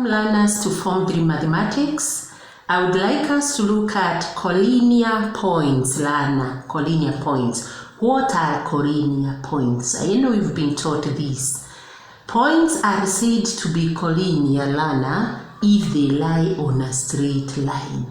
Welcome learners to Form 3 Mathematics. I would like us to look at collinear points, learner. Collinear points. What are collinear points? I know you've been taught this. Points are said to be collinear, learner, if they lie on a straight line.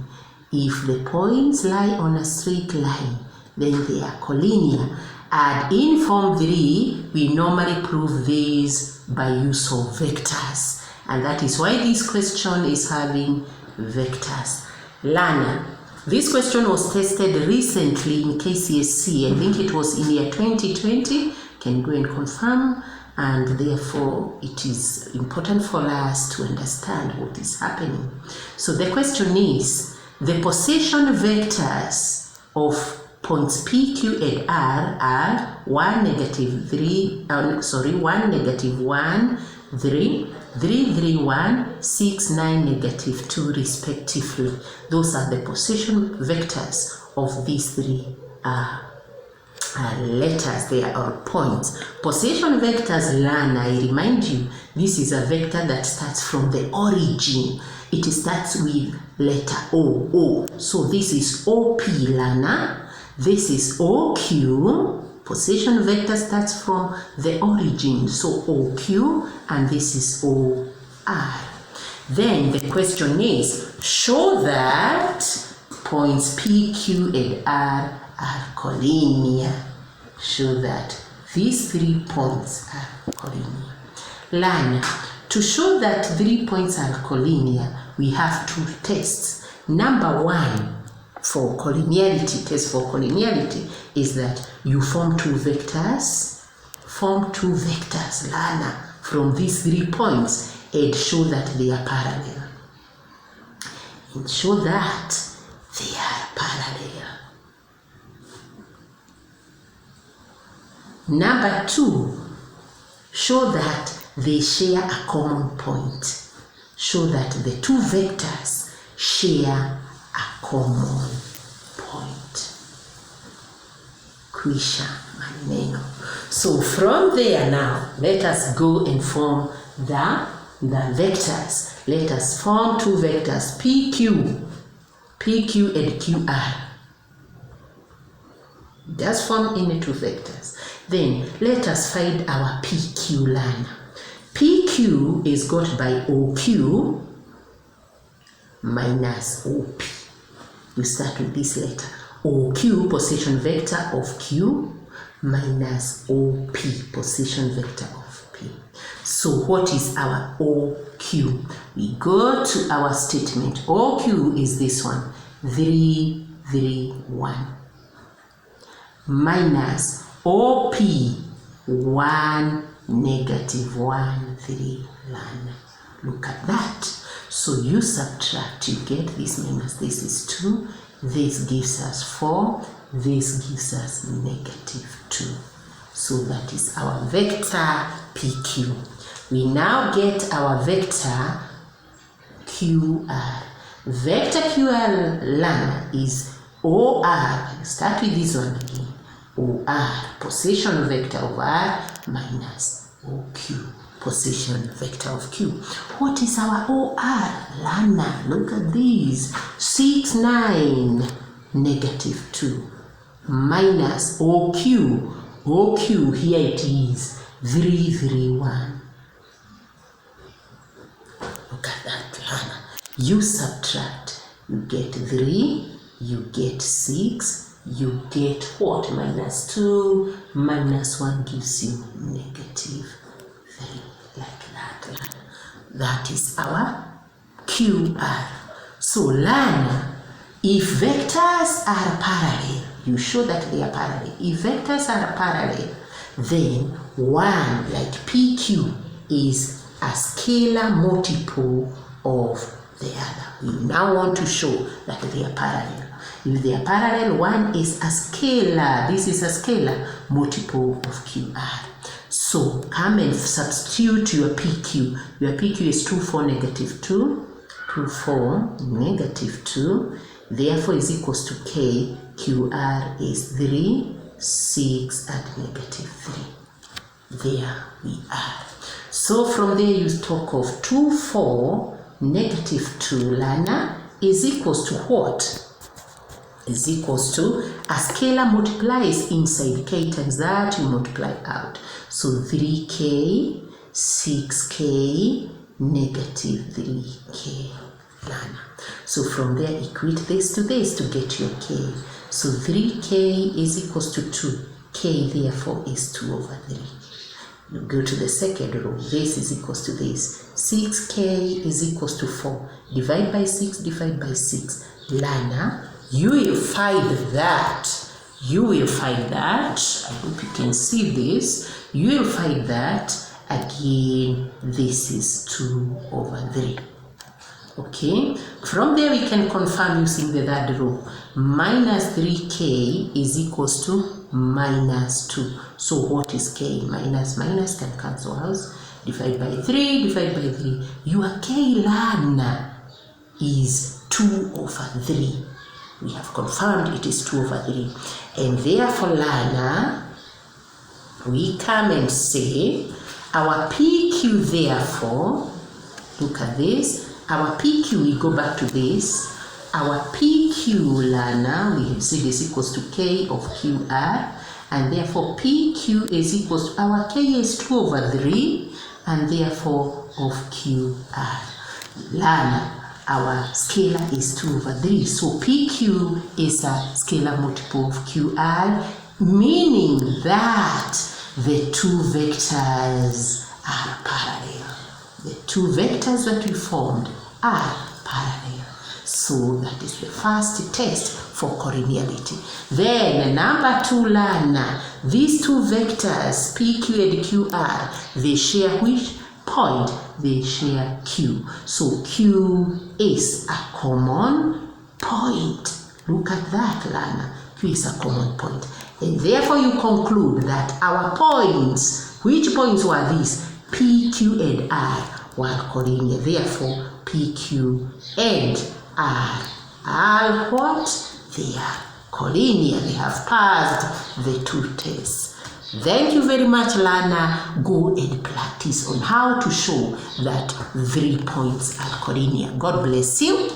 If the points lie on a straight line, then they are collinear. And in Form 3, we normally prove this by use of vectors. And that is why this question is having vectors. Learner, this question was tested recently in KCSE. I think it was in year 2020. Can go and confirm. And therefore, it is important for us to understand what is happening. So the question is, the position vectors of points P, Q, and R are 1, -3, 1, -1, 3, 3, 3, 1, 6, 9, -2 respectively. Those are the position vectors of these three letters. They are all points. Position vectors, learner, I remind you, this is a vector that starts from the origin. It starts with letter O. So this is OP, learner. This is OQ. Position vector starts from the origin. So OQ, and this is OR. Then the question is, show that points P, Q, and R are collinear. Show that these 3 points are collinear. Learn, to show that 3 points are collinear, we have 2 tests. Number 1, for collinearity, test for collinearity, is that you form 2 vectors. Form 2 vectors, learner, from these 3 points and show that they are parallel. And show that they are parallel. Number 2, show that they share a common point. Show that the 2 vectors share a common point. Kwisha maneno. So from there now, let us go and form the vectors. Let us form 2 vectors, PQ and QR. Just form any 2 vectors. Then let us find our PQ, learner. PQ is got by OQ minus OP. You start with this letter. OQ, position vector of Q, minus OP, position vector of P. So what is our OQ? We go to our statement. OQ is this one, 3, 3, 1. Minus OP, 1, -1, 3, 1. Look at that. So you subtract, you get this minus this is 2, this gives us 4, this gives us -2. So that is our vector PQ. We now get our vector QR. Vector QR, learner, is OR. Start with this one again. OR, position vector of R minus OQ, position vector of Q. What is our OR, learner? Look at these. 6, 9, -2 minus OQ. OQ, here it is, 3, 3, 1. Look at that, learner. You subtract, you get 3, you get 6, you get what? -2, -1 gives you -3, like that. That is our QR. So learner, if vectors are parallel, you show that they are parallel. If vectors are parallel, then 1, like PQ, is a scalar multiple of the other. We now want to show that they are parallel. If they are parallel, 1 is a scalar. This is a scalar multiple of QR. So come and substitute your PQ. Your PQ is 2, 4, -2. 2, 4, -2. Therefore is equals to K. QR is 3, 6, and -3. There we are. So from there you talk of 2, 4 negative 2, Lana, is equals to what? Is equals to a scalar multiplies inside k times that you multiply out. So 3k, 6k, negative 3k, Lana. So from there, equate this to this to get your k. So 3k is equals to 2. K therefore is 2 over 3. You go to the second row. This is equals to this. 6k is equals to 4. Divide by 6, divide by 6. Lana, you will find that. I hope you can see this. You will find that again, this is 2 over 3. Okay, from there we can confirm using the third row. Minus 3k is equals to minus 2. So what is k? Minus can cancel out. Divide by 3, divide by 3. Your k, Lana, is 2 over 3. We have confirmed it is 2 over 3. And therefore, Lana, we come and say our PQ, therefore, look at this. Our PQ, we go back to this. Our PQ, Lana, we have said is equals to K of QR. And therefore, PQ is equals to, our K is 2 over 3. And therefore, of QR. Lana, our scalar is 2 over 3. So PQ is a scalar multiple of QR, meaning that the two vectors are parallel. The two vectors that we formed are parallel. So that is the first test for collinearity. Then number 2, Lana, these two vectors, PQ and QR, they share which point? They share Q. So Q is a common point. Look at that, Lana. Q is a common point. And therefore you conclude that our points, which points were these? P, Q, and R were collinear. Therefore, P, Q, and R are what? They are collinear. They have passed the two tests. Thank you very much, Lana. Go and practice on how to show that 3 points are collinear. God bless you.